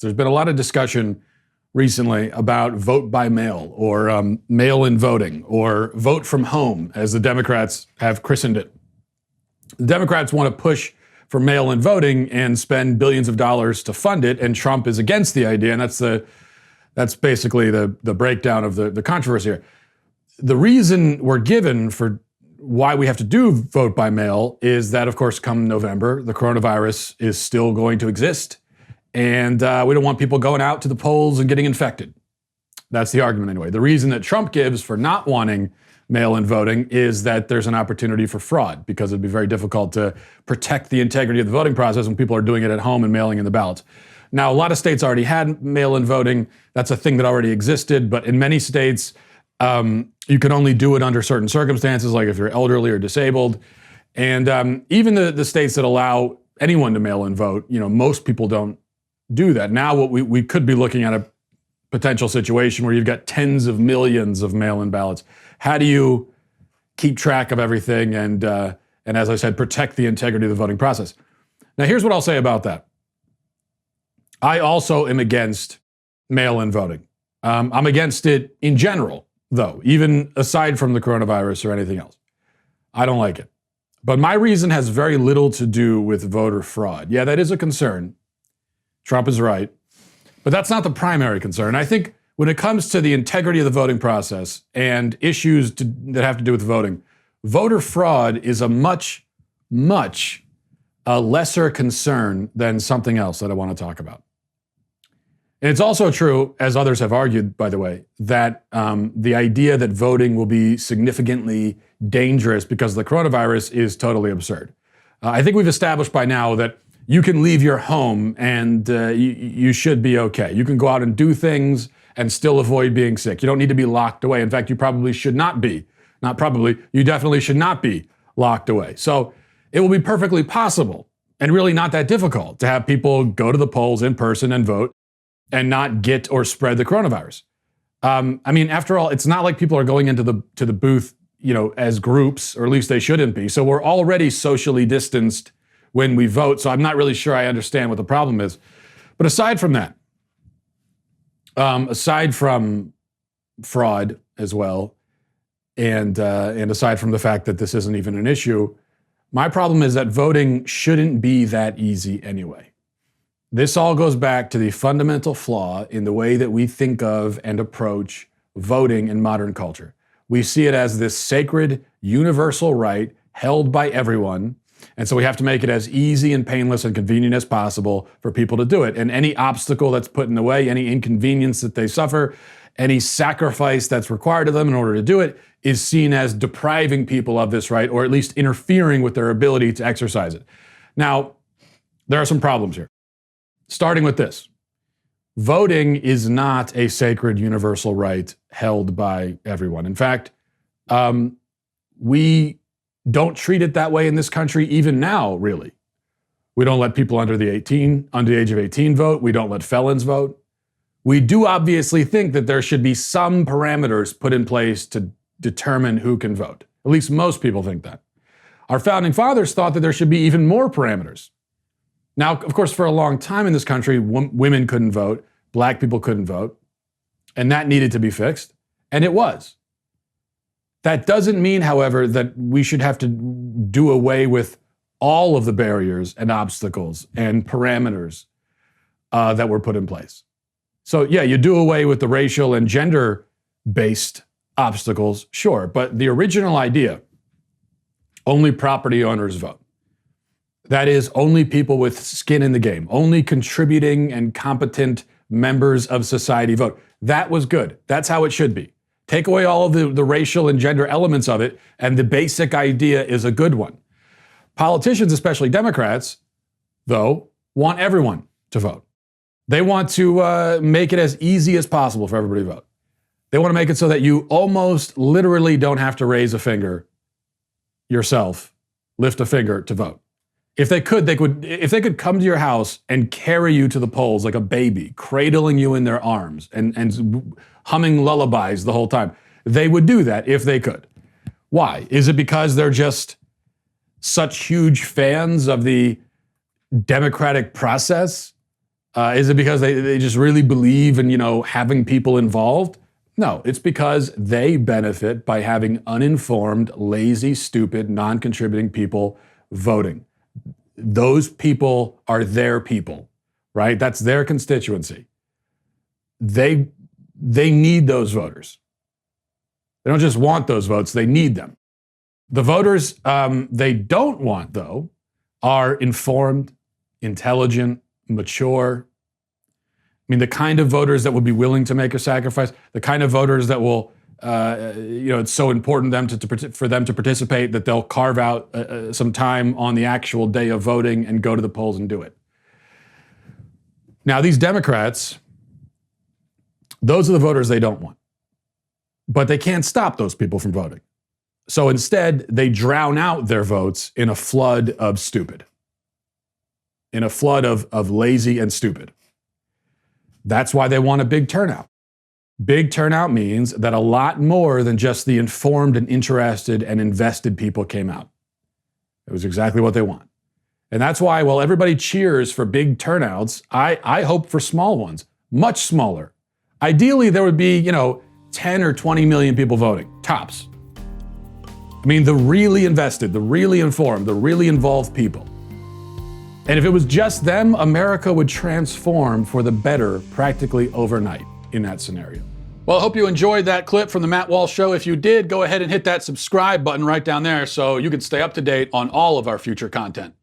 There's been a lot of discussion recently about vote by mail or mail-in voting or vote from home, as the Democrats have christened it. The Democrats want to push for mail-in voting and spend billions of dollars to fund it, and Trump is against the idea, and that's basically the breakdown of the controversy here. The reason we're given for why we have to do vote by mail is that, of course, come November, the coronavirus is still going to exist, and we don't want people going out to the polls and getting infected. That's the argument anyway. The reason that Trump gives for not wanting mail-in voting is that there's an opportunity for fraud, because it'd be very difficult to protect the integrity of the voting process when people are doing it at home and mailing in the ballots. Now, a lot of states already had mail-in voting. That's a thing that already existed, but in many states, you can only do it under certain circumstances, like if you're elderly or disabled. And even the states that allow anyone to mail in vote, most people don't do that. Now what we could be looking at a potential situation where you've got tens of millions of mail-in ballots. How do you keep track of everything and as I said, protect the integrity of the voting process? Now, here's what I'll say about that. I also am against mail-in voting. I'm against it in general, though, even aside from the coronavirus or anything else. I don't like it. But my reason has very little to do with voter fraud. Yeah, that is a concern. Trump is right. But that's not the primary concern. I think when it comes to the integrity of the voting process and issues that have to do with voting, voter fraud is a much lesser concern than something else that I want to talk about. And it's also true, as others have argued, by the way, that the idea that voting will be significantly dangerous because of the coronavirus is totally absurd. I think we've established by now that you can leave your home and you should be okay. You can go out and do things and still avoid being sick. You don't need to be locked away. In fact, you probably should not be. Not probably, you definitely should not be locked away. So it will be perfectly possible and really not that difficult to have people go to the polls in person and vote and not get or spread the coronavirus. After all, it's not like people are going into the booth, as groups, or at least they shouldn't be. So we're already socially distanced when we vote. So I'm not really sure I understand what the problem is. But aside from that, aside from fraud as well, and aside from the fact that this isn't even an issue, my problem is that voting shouldn't be that easy anyway. This all goes back to the fundamental flaw in the way that we think of and approach voting in modern culture. We see it as this sacred, universal right held by everyone, and so we have to make it as easy and painless and convenient as possible for people to do it. And any obstacle that's put in the way, any inconvenience that they suffer, any sacrifice that's required of them in order to do it is seen as depriving people of this right, or at least interfering with their ability to exercise it. Now, there are some problems here. Starting with this, voting is not a sacred universal right held by everyone. In fact, we don't treat it that way in this country even now, really. We don't let people under the age of 18 vote. We don't let felons vote. We do obviously think that there should be some parameters put in place to determine who can vote. At least most people think that. Our founding fathers thought that there should be even more parameters. Now, of course, for a long time in this country, women couldn't vote, black people couldn't vote, and that needed to be fixed, and it was. That doesn't mean, however, that we should have to do away with all of the barriers and obstacles and parameters that were put in place. So yeah, you do away with the racial and gender-based obstacles, sure, but the original idea, only property owners vote. That is, only people with skin in the game, only contributing and competent members of society vote. That was good. That's how it should be. Take away all of the racial and gender elements of it, and the basic idea is a good one. Politicians, especially Democrats, though, want everyone to vote. They want to make it as easy as possible for everybody to vote. They want to make it so that you almost literally don't have to raise a finger yourself, lift a finger to vote. If they could come to your house and carry you to the polls like a baby, cradling you in their arms and humming lullabies the whole time, they would do that if they could. Why? Is it because they're just such huge fans of the democratic process Is it because they just really believe in, having people involved? No, it's because they benefit by having uninformed, lazy, stupid, non-contributing people voting. Those people are their people, right? That's their constituency. They need those voters. They don't just want those votes, they need them. The voters they don't want, though, are informed, intelligent, mature. I mean, the kind of voters that will be willing to make a sacrifice, the kind of voters that will, it's so important for them to participate that they'll carve out some time on the actual day of voting and go to the polls and do it. Now, these Democrats, those are the voters they don't want. But they can't stop those people from voting. So instead, they drown out their votes in a flood of stupid, in a flood of lazy and stupid. That's why they want a big turnout. Big turnout means that a lot more than just the informed and interested and invested people came out. It was exactly what they want. And that's why, while everybody cheers for big turnouts, I hope for small ones, much smaller. Ideally, there would be, 10 or 20 million people voting, tops. I mean, the really invested, the really informed, the really involved people. And if it was just them, America would transform for the better practically overnight in that scenario. Well, I hope you enjoyed that clip from the Matt Walsh Show. If you did, go ahead and hit that subscribe button right down there so you can stay up to date on all of our future content.